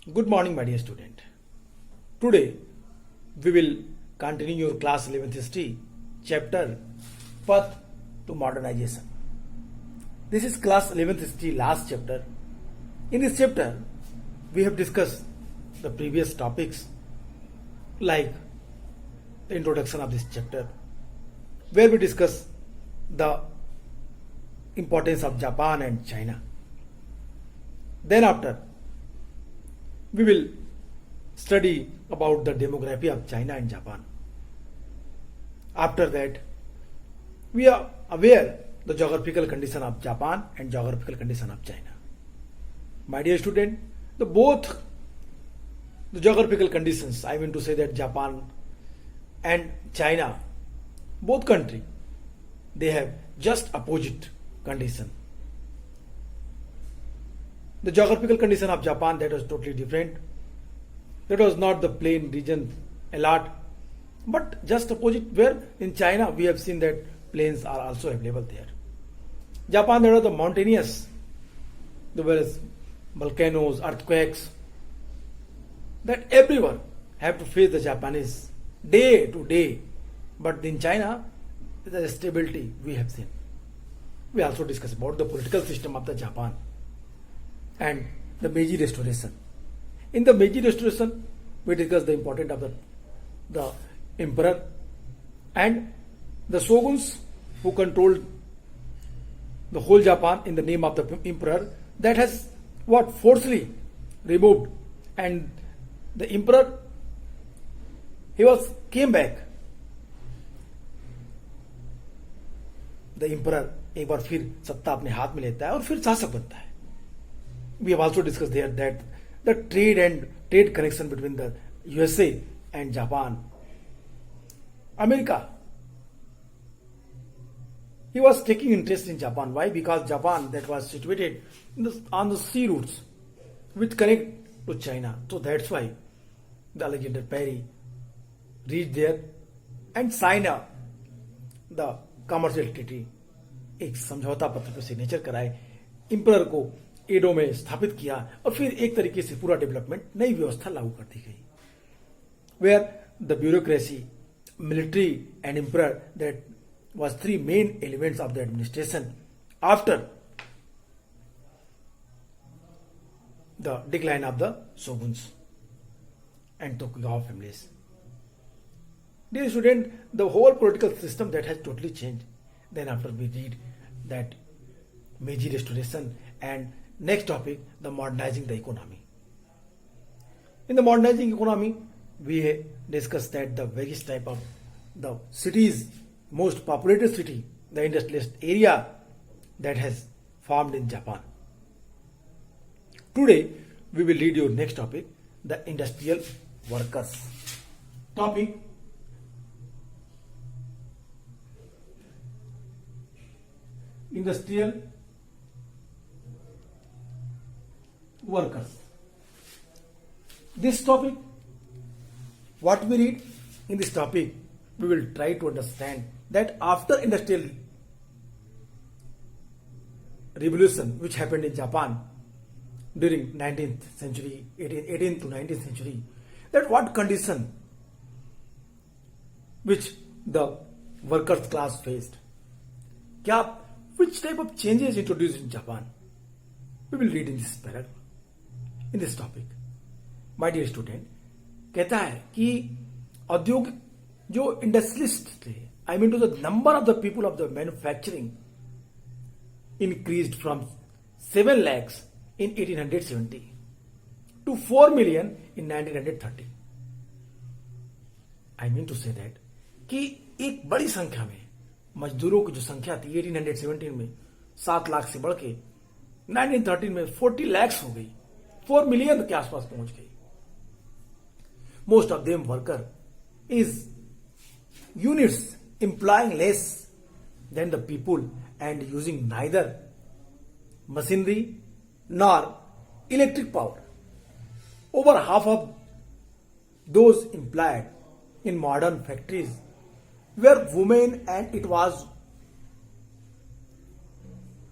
Good morning, my dear student. Today we will continue your class 11th history chapter Path to Modernization. This is class 11th history last chapter. In this chapter, we have discussed the previous topics like the introduction of this chapter, where we discuss the importance of Japan and China. Then after, we will study about the demography of China and Japan. After that, we are aware the geographical condition of Japan and geographical condition of China. My dear student, both the geographical conditions, I mean to say that Japan and China, both country, they have just opposite condition. The geographical condition of Japan, that was totally different. That was not the plain region a lot, but just opposite, where in China we have seen that plains are also available there. Japan, there are the mountainous, there were volcanoes, earthquakes, that everyone have to face the Japanese day to day. But in China, there is stability we have seen. We also discuss about the political system of the Japan and the Meiji Restoration. In the Meiji Restoration, we discuss the importance of the emperor and the shoguns who controlled the whole Japan in the name of the emperor, that has forcefully removed, and the emperor came back. The emperor एक बार फिर सत्ता अपने हाथ में लेता है और फिर शासक बनता है. We have also discussed there that the trade connection between the USA and Japan. America, he was taking interest in Japan. Why? Because Japan, that was situated on the sea routes which connect to China. So that's why the Alexander Perry reached there and signed the commercial treaty. एक समझौता पत्र पर signature कराए, इंपरर को एडो में स्थापित किया और फिर एक तरीके से पूरा डेवलपमेंट, नई व्यवस्था लागू कर दी गई, where the bureaucracy, military and emperor, that was three main elements of the administration after the decline of the shoguns and Tokugawa families. Dear student, the whole political system that has totally changed. Then after we read that Meiji Restoration, and next topic, the modernizing the economy. In the modernizing economy, we discussed that the various type of the cities, most populated city, the industrialist area that has formed in Japan. Today, we will read your next topic, the industrial workers. Topic: industrial workers. This topic, what we read in this topic, we will try to understand that after industrial revolution which happened in Japan during 19th century, 18th to 19th century, that what condition which the workers class faced. Which type of changes introduced in Japan? We will read in this paragraph, in this topic. My dear student, कहता है कि औद्योगिक जो industrialist थे, I mean to the number of the people of the manufacturing increased from 7 lakhs in 1870 to 4 million in 1930. I mean to say that कि एक बड़ी संख्या में मजदूरों की जो संख्या थी 1817 में 7 लाख से बढ़ के 1913 में 40 lakhs हो गई, 4 million के आसपास पहुंच गई. Most of them worker is units employing less than the people and using neither machinery nor electric power. Over half of those employed in modern factories were women, and it was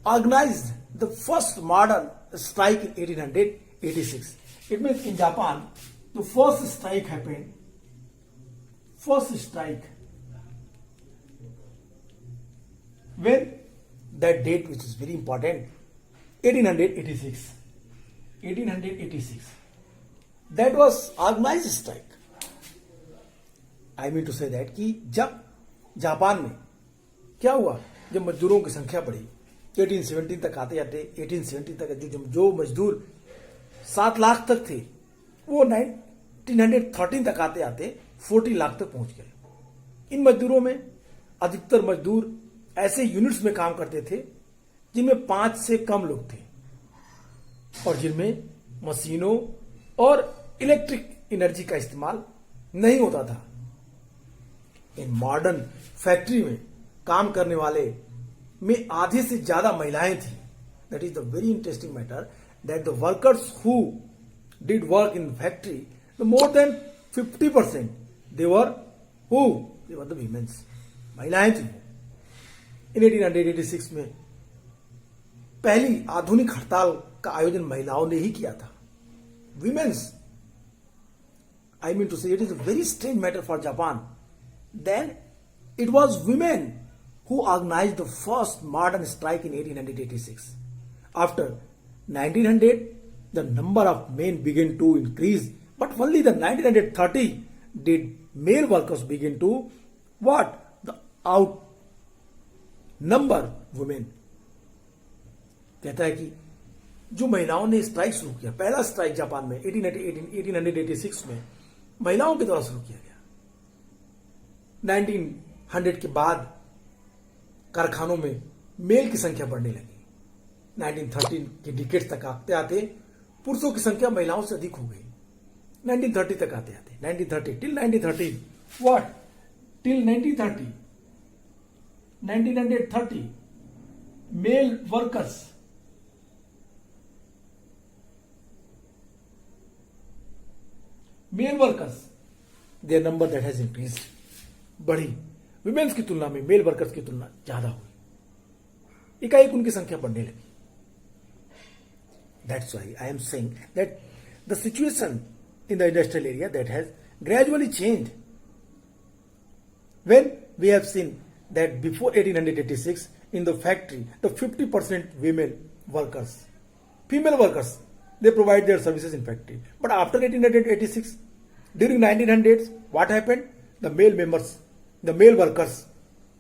organized the first modern strike in 1886. It means in Japan, the first strike happened. First strike. When that date, which is very important, 1886. 1886. That was organized strike. I mean to say that कि जब Japan में क्या हुआ, जब मजदूरों की संख्या बढ़ी 1817 तक आते आते 1870 तक जो मजदूर 7 लाख तक थे वो 1913 तक आते आते 40 लाख तक पहुंच गए। इन मजदूरों में अधिकतर मजदूर ऐसे यूनिट्स में काम करते थे जिनमें 5 से कम लोग थे और जिनमें मशीनों और इलेक्ट्रिक एनर्जी का इस्तेमाल नहीं होता था। इन मॉडर्न फैक्ट्री में काम करने वाले में आधे से ज्यादा महिलाएं थी। That is the very interesting matter that the workers who did work in factory the more than 50% they were the womens, महिलाएं थी। इन 1886 में पहली आधुनिक हड़ताल का आयोजन महिलाओं ने ही किया था। Womens, I mean to say, it is a very strange matter for Japan. Then it was women who organized the first modern strike in 1886. After 1900, the number of men began to increase, but only the 1930 did male workers begin to what? The outnumber women. कहता है कि जो महिलाओं ने strike शुरू किया, पहला strike Japan में 1886 में महिलाओं के द्वारा शुरू किया गया। 1900 के बाद कारखानों में मेल की संख्या बढ़ने लगी। 1913 के डिकेड्स तक आते आते पुरुषों की संख्या महिलाओं से अधिक हो गई। 1930 तक आते आते 1930 till 1930 what till 1930 male workers their number that has increased, बढ़ी। विमेन्स की तुलना में मेल वर्कर्स की तुलना ज्यादा हुई, एकाएक उनकी संख्या बढ़ने लगी। That's why I am saying that the situation in the industrial area that has gradually changed. When we have seen that before 1886 in the factory, the 50% female workers, they provide their services in factory. But after 1886, during 1900s, what happened? The male workers,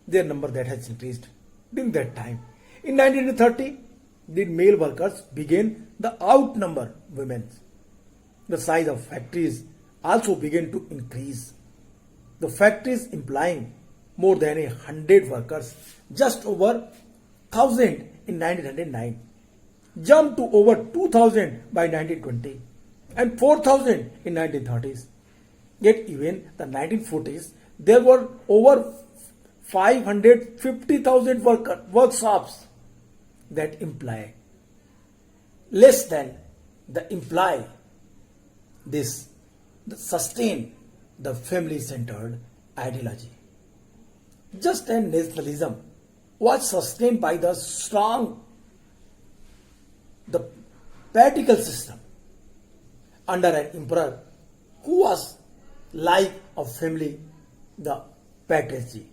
their number that has increased during that time. In 1930, the male workers began the outnumber women. The size of factories also began to increase. The factories employing more than 100 workers, just over 1,000 in 1909, jumped to over 2,000 by 1920 and 4,000 in 1930s. Yet even the 1940s, there were over 550,000 workshops that imply less than the imply this sustain the family-centered ideology. Just as nationalism was sustained by the strong the political system under an emperor who was like a family, the patriarchy.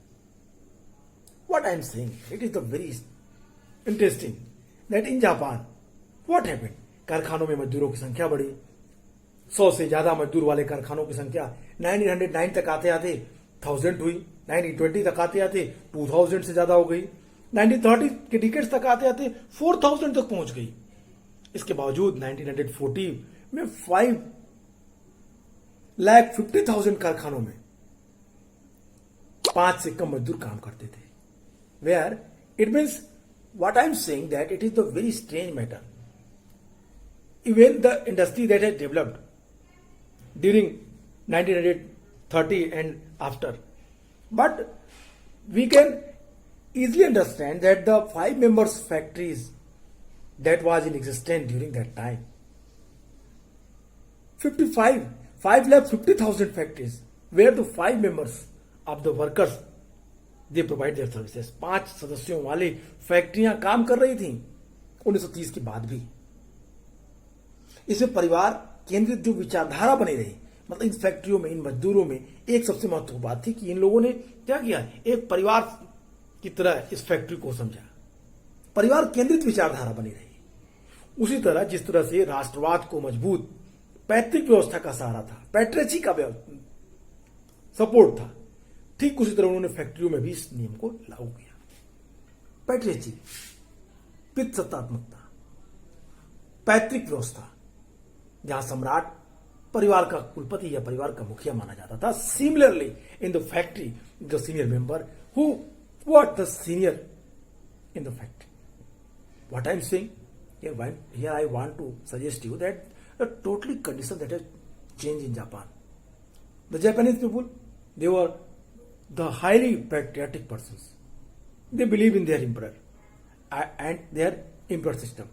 What I am saying, it is the very interesting that in Japan, what happened? कारखानों में मजदूरों की संख्या बढ़ी। 100 से ज्यादा मजदूर वाले कारखानों की संख्या 1909 तक आते आते 1000 हुई। 1920 तक आते आते 2000 से ज्यादा हो गई। 1930 के डिकेड्स तक आते आते 4000 तक पहुंच गई। इसके बावजूद 1940 में 5,50,000 कारखानों में 5 से कम मजदूर काम करते थे। Where it means what I am saying that it is the very strange matter. Even the industry that has developed during 1930 and after, but we can easily understand that the 5 members factories that was in existence during that time, 5,50,000 factories where the 5 members of the workers they provide their services. 5 सदस्यों वाली फैक्ट्रियां काम कर रही थी 1930 के बाद भी। इसमें परिवार केंद्रित जो विचारधारा बनी रही, मतलब इन फैक्ट्रियों में, इन मजदूरों में एक सबसे महत्वपूर्ण बात थी कि इन लोगों ने क्या किया, एक परिवार की तरह इस फैक्ट्री को समझा, परिवार केंद्रित विचारधारा बनी रही। उसी तरह जिस तरह से राष्ट्रवाद को मजबूत पैतृक व्यवस्था का सहारा था, पैट्रियर्ची का सपोर्ट था, ठीक उसी तरह उन्होंने फैक्ट्रियों में भी इस नियम को लागू किया। पैट्रियर्ची, पितृसत्तात्मकता, पैतृक व्यवस्था, जहां सम्राट परिवार का कुलपति या परिवार का मुखिया माना जाता था। Similarly in the factory the senior member who what the senior in the factory. What I am saying here, I want to suggest you that a totally condition that has changed in Japan. The Japanese people, they were the highly patriotic persons. They believe in their emperor and their emperor system,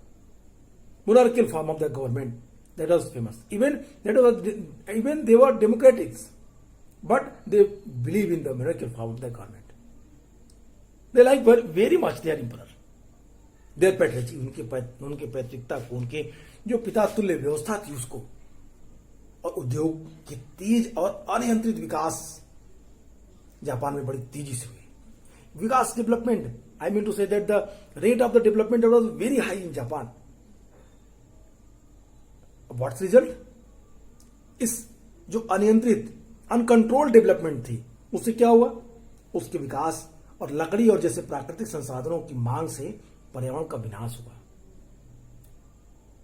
monarchical form of the government that was famous. Even they were democrats, but they believe in the monarchical form of the government. They like very much their emperor, their patriarchy, उनके पैतृकता को, उनके जो पिता तुल्य व्यवस्था थी उसको, और उद्योग की तेज और अनियंत्रित विकास जापान में बड़ी तेजी से हुई। विकास, development, I mean to say that the rate of the development was very high in Japan. What's result? इस जो अनियंत्रित, अनकंट्रोल्ड डेवलपमेंट थी, उससे क्या हुआ? उसके विकास और लकड़ी और जैसे प्राकृतिक संसाधनों की मांग से पर्यावरण का विनाश हुआ।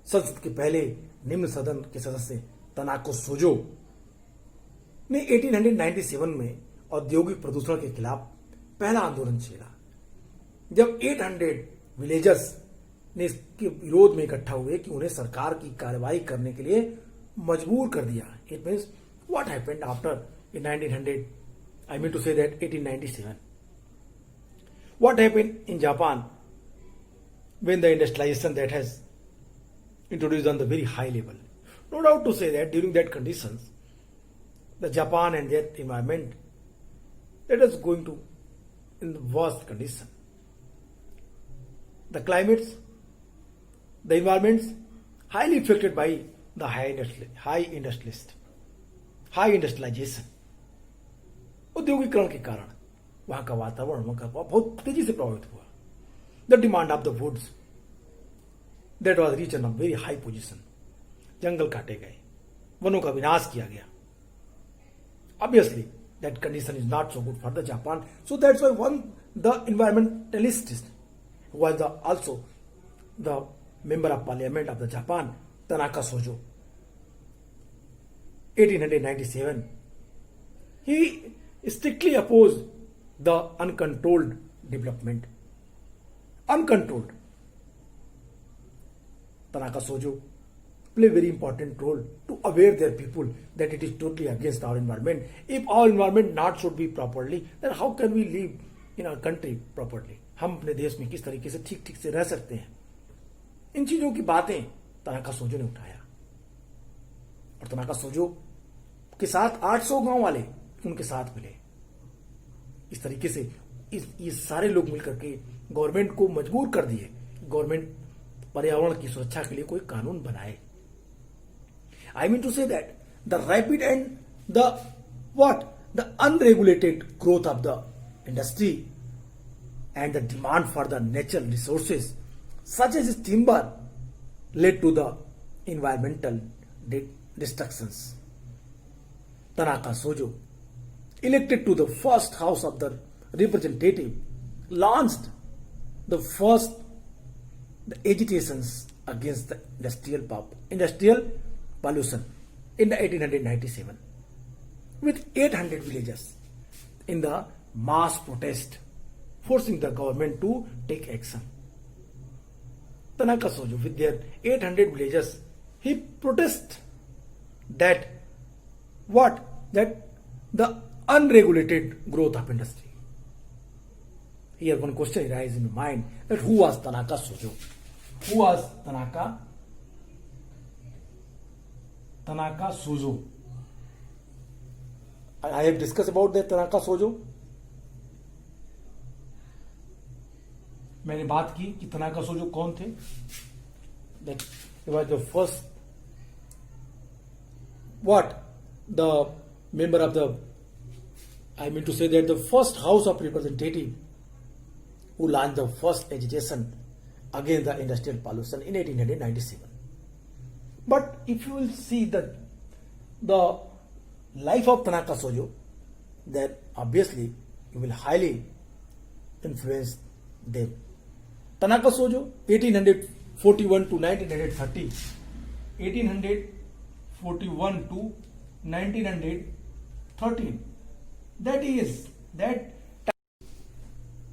संसद के पहले निम्न सदन के सदस्य तनाको सोजो ने 1897 में औद्योगिक प्रदूषण के खिलाफ पहला आंदोलन छेड़ा, जब 800 विलेजर्स ने इसके विरोध में इकट्ठा हुए कि उन्हें सरकार की कार्रवाई करने के लिए मजबूर कर दिया। It means what happened after in 1900, I mean to say that 1897. What happened in Japan when the industrialization that has introduced on the very high level? No doubt to say that during that conditions, the Japan and their environment that is going to in the worst condition. The climates, the environments highly affected by the high industrialization. औद्योगिकरण के कारण वहां का वातावरण, वहां का बहुत तेजी से प्रभावित हुआ। The demand of the woods that was reach a very high position. जंगल काटे गए, वनों का विनाश किया गया। Obviously that condition is not so good for the Japan, so that's why one the environmentalist was also the member of parliament of the Japan, Tanaka Sojo, 1897. He strictly opposed the uncontrolled development. Uncontrolled. Tanaka Sojo play very important role to aware their people that it is totally against our environment. If our environment not should be properly, then how can we live in our country properly? हम अपने देश में किस तरीके से ठीक ठीक से रह सकते हैं? इन चीजों की बातें तनाका सोजो ने उठाया, और तनाका सोजो के साथ 800 गांव वाले उनके साथ मिले। इस तरीके से ये सारे लोग मिलकर के गवर्नमेंट को मजबूर कर दिए, गवर्नमेंट पर्यावरण की सुरक्षा के लिए कोई कानून बनाए। I mean to say that the rapid and the unregulated growth of the industry and the demand for the natural resources such as timber led to the environmental destructions. Tanaka Sojo, elected to the first house of the representative, launched the agitations against the industrial pollution in the 1897 with 800 villagers in the mass protest, forcing the government to take action. Tanaka Sojo, with their 800 villagers, he protested that the unregulated growth of industry. Here one question arises in my mind, that who was Tanaka Sojo? Who was Tanaka Sojo? I have discussed about the Tanaka Sojo. मैंने बात की कि Tanaka सोजो कौन थे। That was the first what the member of the, I mean to say that the first House of Representative who launched the first agitation against the industrial pollution in 1897. But if you will see the life of Tanaka Sojo, then obviously you will highly influence them. Tanaka Sojo, 1841 to 1930, 1841 to 1913. That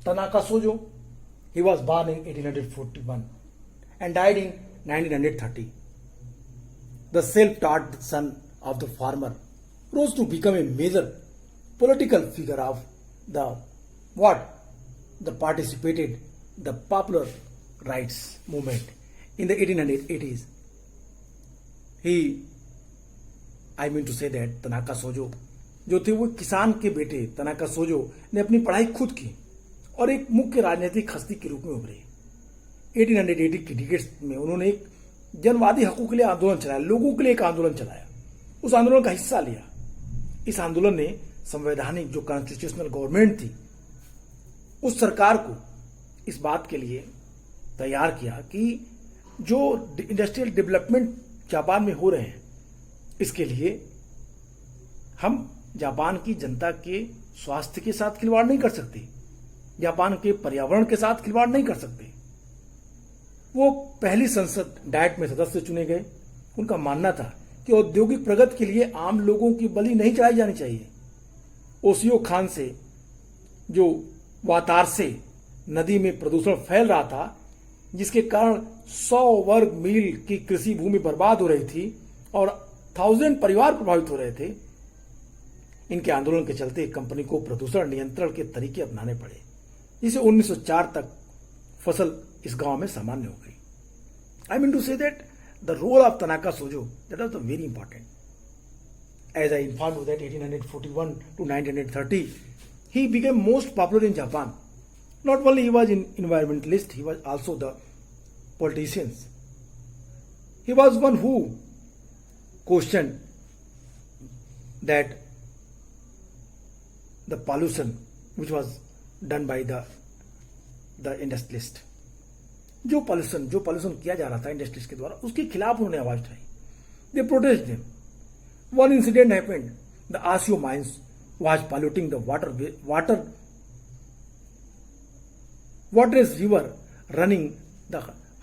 Tanaka Sojo, he was born in 1841 and died in 1930. The self-taught son of the farmer rose to become a major political figure of the participated the popular rights movement in the 1880s. I mean to say that Tanaka Sojo जो थे वो किसान के बेटे Tanaka सोजो ने अपनी पढ़ाई खुद की और एक मुख्य राजनीतिक हस्ती के रूप में उभरे। 1880 की डिकेड्स में उन्होंने एक जनवादी हकों के लिए आंदोलन चलाया, लोगों के लिए एक आंदोलन चलाया, उस आंदोलन का हिस्सा लिया। इस आंदोलन ने संवैधानिक जो कॉन्स्टिट्यूशनल गवर्नमेंट थी उस सरकार को इस बात के लिए तैयार किया कि जो इंडस्ट्रियल डेवलपमेंट जापान में हो रहे हैं इसके लिए हम जापान की जनता के स्वास्थ्य के साथ खिलवाड़ नहीं कर सकते, जापान के पर्यावरण के साथ खिलवाड़ नहीं कर सकते। वो पहली संसद डायट में सदस्य चुने गए। उनका मानना था कि औद्योगिक प्रगति के लिए आम लोगों की बलि नहीं चढ़ाई जानी चाहिए। ओसियो खान से जो वातारसे नदी में प्रदूषण फैल रहा था जिसके कारण 100 वर्ग मील की कृषि भूमि बर्बाद हो रही थी और 1000 परिवार प्रभावित हो रहे थे, इनके आंदोलन के चलते कंपनी को प्रदूषण नियंत्रण के तरीके अपनाने पड़े, जिसे 1904 तक फसल इस गांव में सामान्य हो गई। I mean to say that the role of Tanaka Shozo that was the very important. As I inform you that 1841 to 1930 he became most popular in Japan. Not only he was an environmentalist, he was also the politician. He was one who questioned that the pollution which was done by the industrialist. जो pollution किया जा रहा था industries के द्वारा उसके खिलाफ उन्होंने आवाज उठाई। They protest them. One incident happened, the Ashio mines was polluting the waterless river running the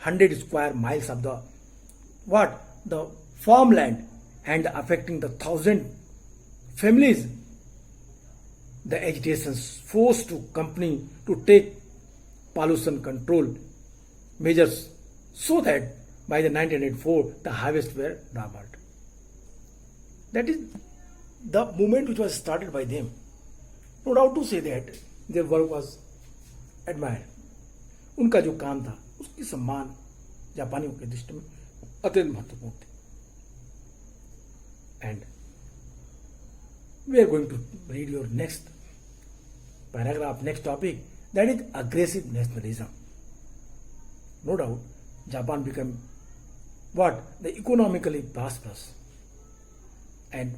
100 square miles of the farmland and affecting the 1,000 families. The agitations forced the company to take pollution control measures so that by the 1984 the harvest were doubled. That is the movement which was started by them. No doubt to say that their work was admired. उनका जो काम था उसकी सम्मान जापानियों के दृष्टि में अत्यंत महत्वपूर्ण थे। And we are going to read your next paragraph, next topic, that is aggressive nationalism. No doubt Japan became the economically prosperous, and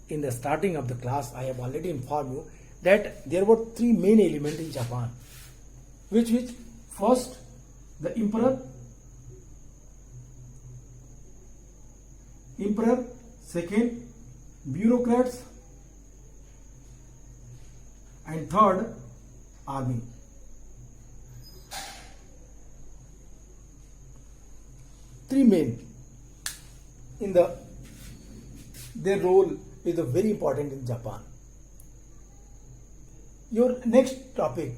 in the starting of the class, I have already informed you that there were 3 main elements in Japan. Which first, the emperor, second, bureaucrats, and third, army. Three main in their role is very important in Japan. Your next topic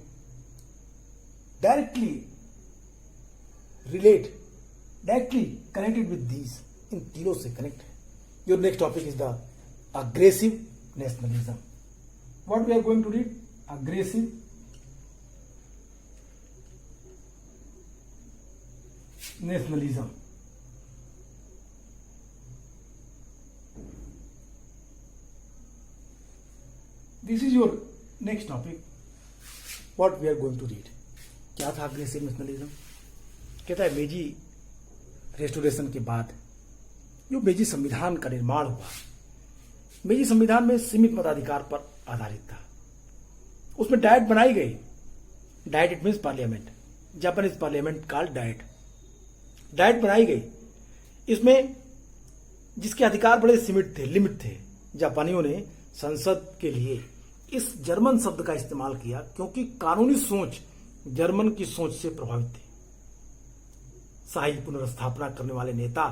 directly connected with these, in तीनों से connect है. Your next topic is the aggressive nationalism. What we are going to read? Aggressive nationalism. This is your next topic. What we are going to read. क्या था aggressive nationalism? कहता है मेजी restoration के बाद जो मेजी संविधान का निर्माण हुआ, मेजी संविधान में सीमित मताधिकार पर आधारित था। उसमें डायट बनाई गई। Diet it means parliament, Japanese parliament called diet. Diet बनाई गई। इसमें जिसके अधिकार बड़े सीमित थे, लिमिट थे। जापानियों ने संसद के लिए इस जर्मन शब्द का इस्तेमाल किया क्योंकि कानूनी सोच जर्मन की सोच से प्रभावित थी। शाही पुनर्स्थापना करने वाले नेता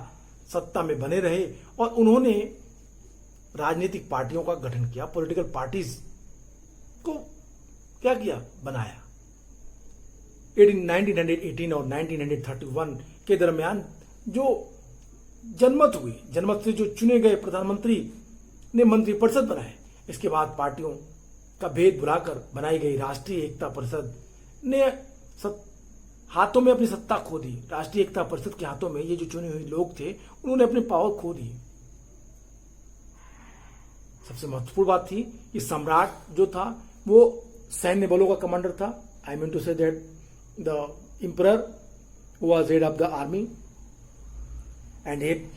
सत्ता में बने रहे और उन्होंने राजनीतिक पार्टियों का गठन किया, पॉलिटिकल पार्टीज को क्या किया, बनाया। 1918 और 1931 के दरमियान जो जनमत से जो चुने गए प्रधानमंत्री ने मंत्रिपरिषद बनाए। इसके बाद पार्टियों का भेद भुलाकर बनाई गई राष्ट्रीय एकता परिषद ने हाथों में अपनी सत्ता खो दी। राष्ट्रीय एकता परिषद के हाथों में ये जो चुने हुए लोग थे उन्होंने अपनी पावर खो दी। सबसे महत्वपूर्ण बात थी कि सम्राट जो था वो सैन्य बलों का कमांडर था। I mean to say that the emperor was head of the army and head,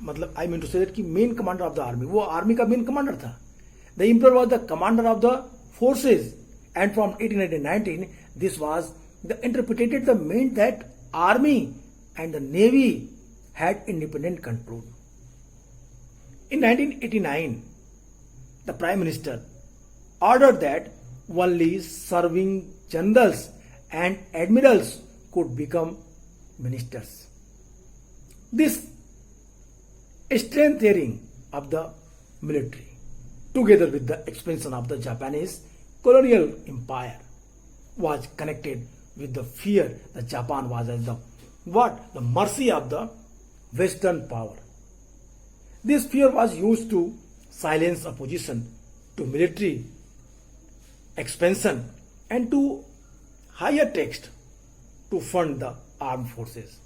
मतलब I mean to say that कि main commander of the army, वो आर्मी का मेन कमांडर था। The emperor was the commander of the forces and from 1819 this was the interpreted the meant that army and the navy had independent control. In 1989, the prime minister ordered that only serving generals and admirals could become ministers. This strengthening of the military, together with the expansion of the Japanese colonial empire, was connected with the fear that Japan was at the mercy of the Western power. This fear was used to silence opposition to military expansion and to higher tax to fund the armed forces.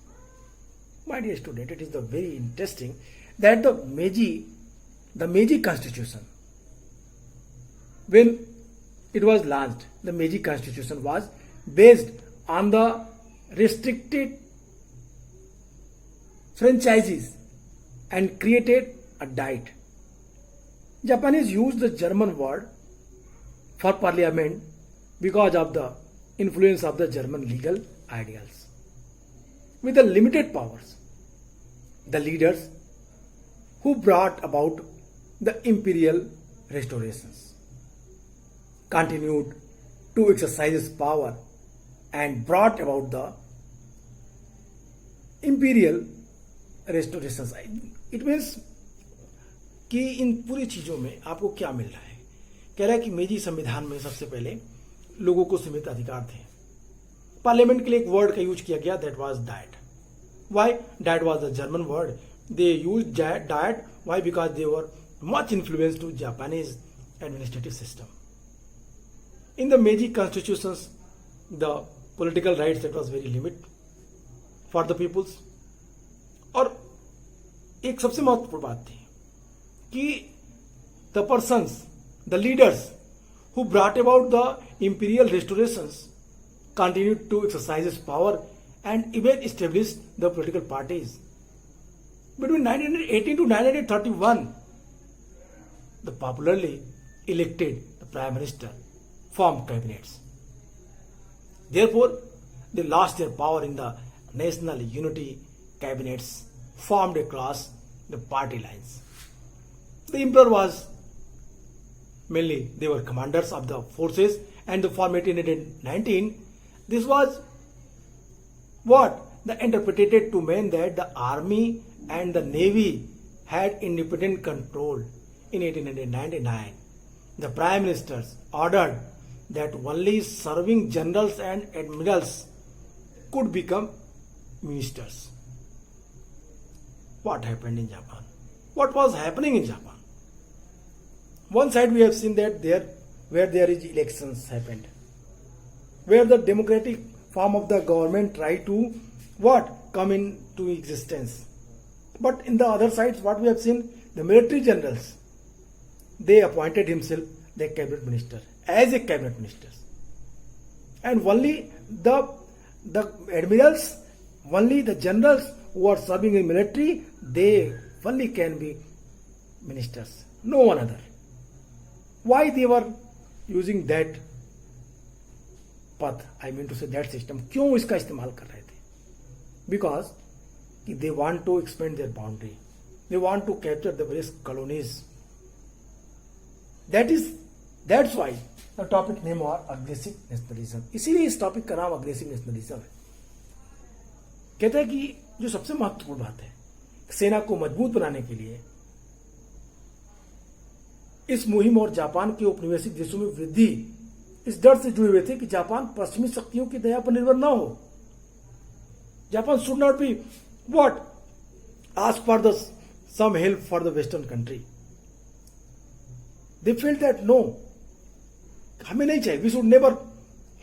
My dear student, it is the very interesting that the Meiji Constitution, when it was launched, the Meiji Constitution was based on the restricted franchises and created a diet. Japanese used the German word for parliament because of the influence of the German legal ideals. With the limited powers, the leaders who brought about the imperial restorations continued to exercise power and brought about the imperial restorations. It means कि इन पूरी चीजों में आपको क्या मिल रहा है? कह रहा है कि मेजी संविधान में सबसे पहले लोगों को सीमित अधिकार थे। पार्लियामेंट के लिए एक वर्ड का यूज किया गया, that was Diet. Why? Diet was the German word. They use Diet why? Because they were much influence to Japanese administrative system. In the Meiji constitutions, the political rights that was very limit for the peoples. और एक सबसे महत्वपूर्ण बात थी कि the persons, the leaders who brought about the imperial restorations continued to exercise power and even established the political parties. Between 1918 to 1931, the popularly elected the prime minister formed cabinets. Therefore, they lost their power in the national unity cabinets formed across the party lines. The emperor was mainly, they were commanders of the forces, and the form 1819, this was what? The interpreted to mean that the army and the navy had independent control. In 1899, the prime ministers ordered that only serving generals and admirals could become ministers. What happened in Japan? What was happening in Japan? One side we have seen that where there is elections happened, where the democratic form of the government tried to come into existence. But in the other sides, what we have seen, the military generals, they appointed himself the cabinet minister as a cabinet minister, and only the admirals, only the generals who are serving in military, they only can be ministers, no one other. Why they were using that path, I mean to say that system, क्यों इसका इस्तेमाल कर रहे थे? Because they want to expand their boundary, they want to capture the various colonies. That's why the topic name was aggressive nationalism. इसीलिए इस topic का नाम अग्रेसिव नेशनलिज्म है. कहता है कि जो सबसे महत्वपूर्ण बात है, सेना को मजबूत बनाने के लिए इस मुहिम और जापान के औपनिवेशिक देशों में वृद्धि इस डर से जुड़े हुए थे कि जापान पश्चिमी शक्तियों की दया पर निर्भर न हो. Japan should not be what ask for the some help for the western country. They feel that no, हमें नहीं चाहिए, we should never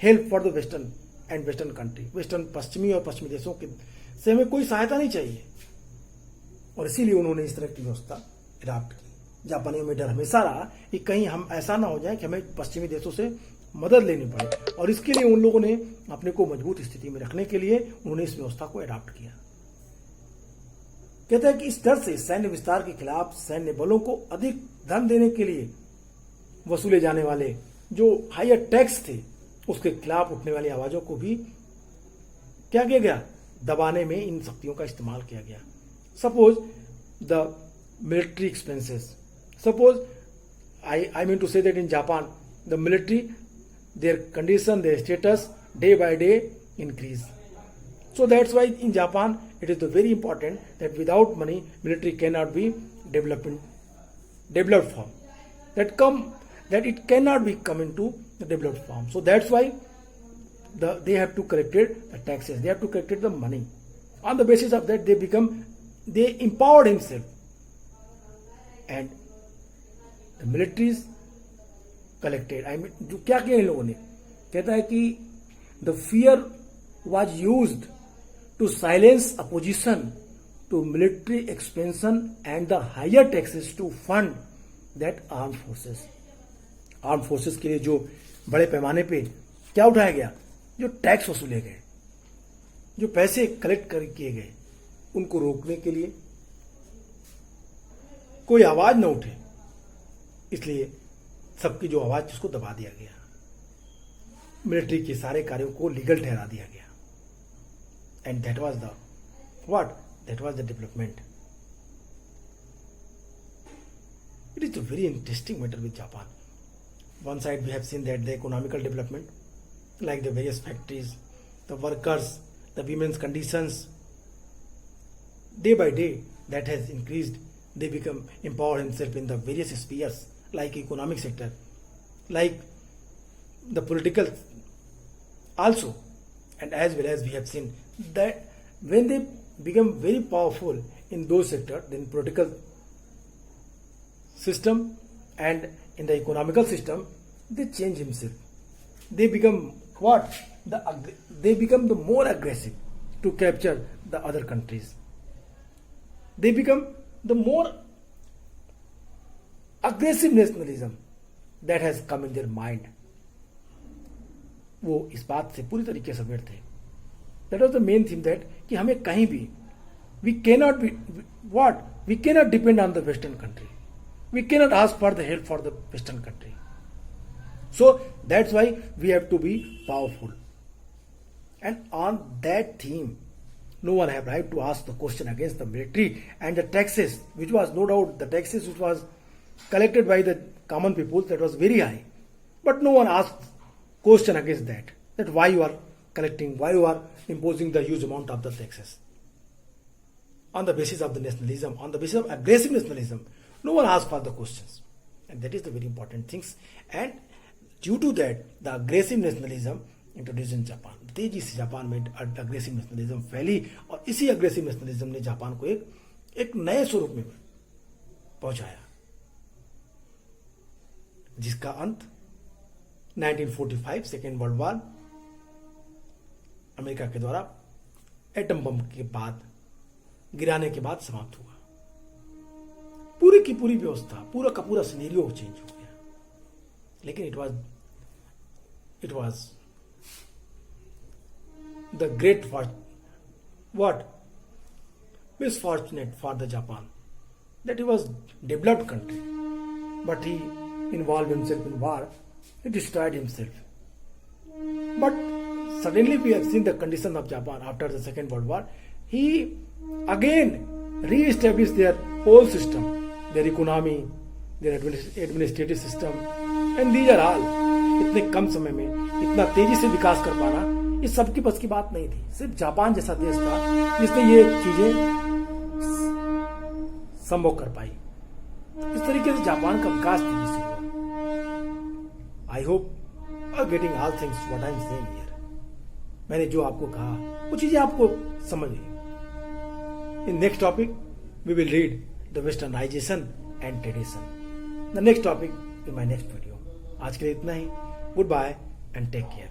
help for the western and western country. Western पश्चिमी और पश्चिमी देशों के से हमें कोई सहायता नहीं चाहिए. और इसीलिए उन्होंने इस तरह की व्यवस्था अडॉप्ट की. जापानियों में डर हमेशा रहा कि कहीं हम ऐसा ना हो जाए कि हमें पश्चिमी देशों से मदद लेनी पड़े, और इसके लिए उन लोगों ने अपने को मजबूत स्थिति में रखने के लिए उन्होंने इस व्यवस्था को अडॉप्ट किया. कहता है कि इस डर से सैन्य विस्तार के खिलाफ सैन्य बलों को अधिक धन देने के लिए वसूले जाने वाले जो हायर टैक्स थे, उसके खिलाफ उठने वाली आवाजों को भी क्या किया गया, दबाने में इन शक्तियों का इस्तेमाल किया गया. Suppose the military expenses, suppose I mean to say that in Japan, the military, their condition, their status, day by day increase. So that's why in Japan, it is very important that without money, military cannot be developed form. That it cannot be come into the developed form. So that's why they have to collect the taxes. They have to collect the money. On the basis of that, they empowered himself. And the militaries collected. I mean, जो क्या किया इन लोगों ने, कहता है कि the fear was used to silence opposition to military expansion and the higher taxes to fund that armed forces. Arm forces के लिए जो बड़े पैमाने पे क्या उठाया गया, जो टैक्स वसूले गए, जो पैसे कलेक्ट किए गए, उनको रोकने के लिए कोई आवाज न उठे, इसलिए सबकी जो आवाज उसको दबा दिया गया. मिलिट्री के सारे कार्यों को लीगल ठहरा दिया गया. And that was the what, that was the development. It is a very interesting matter with Japan. One side we have seen that the economical development, like the various factories, the workers, the women's conditions, day by day that has increased. They become empower himself in the various spheres, like economic sector, like the political also, and as well as we have seen that when they become very powerful in those sectors, then political system and in the economical system, they change himself. They become what? They become the more aggressive to capture the other countries. They become the more aggressive nationalism that has come in their mind. वो इस बात से पूरी तरीके से aware थे. That was the main theme that कि हमें कहीं भी we cannot depend on the Western country. We cannot ask for the help for the Western country. So that's why we have to be powerful. And on that theme, no one have right to ask the question against the military and the taxes, which was no doubt the taxes which was collected by the common people, that was very high. But no one asked question against that why you are collecting, why you are imposing the huge amount of the taxes. On the basis of the nationalism, on the basis of aggressive nationalism, no one asked for the questions. And that is the very important things. And due to that, the aggressive nationalism introduced in Japan. तेजी से Japan में aggressive nationalism फैली और इसी aggressive nationalism ने Japan को एक नए स्वरूप में पहुंचाया, जिसका अंत 1945 सेकेंड वर्ल्ड वॉर अमेरिका के द्वारा एटम बम के बाद गिराने के बाद समाप्त हुआ. पूरी की पूरी व्यवस्था, पूरा का पूरा सिनेरियो चेंज हो गया. लेकिन it was the great what misfortunate for the Japan that he was developed country, but he involved himself in war. He destroyed himself. But suddenly we have seen the condition of Japan after the Second World War. He again re-established their whole system, their economy, their administrative system, and these are all. इतने कम समय में इतना तेजी से विकास कर पाना ये सबकी बस की बात नहीं थी. सिर्फ जापान जैसा देश था जिसने ये चीजें संभव कर पाई. इस तरीके से जापान का विकास तेजी से हुआ. I hope are getting all things what I am saying here. मैंने जो आपको कहा वो चीजें आपको समझ गई. In next topic we will read the westernization and tradition. The next topic in my next video. आज के लिए इतना ही. Goodbye and take care.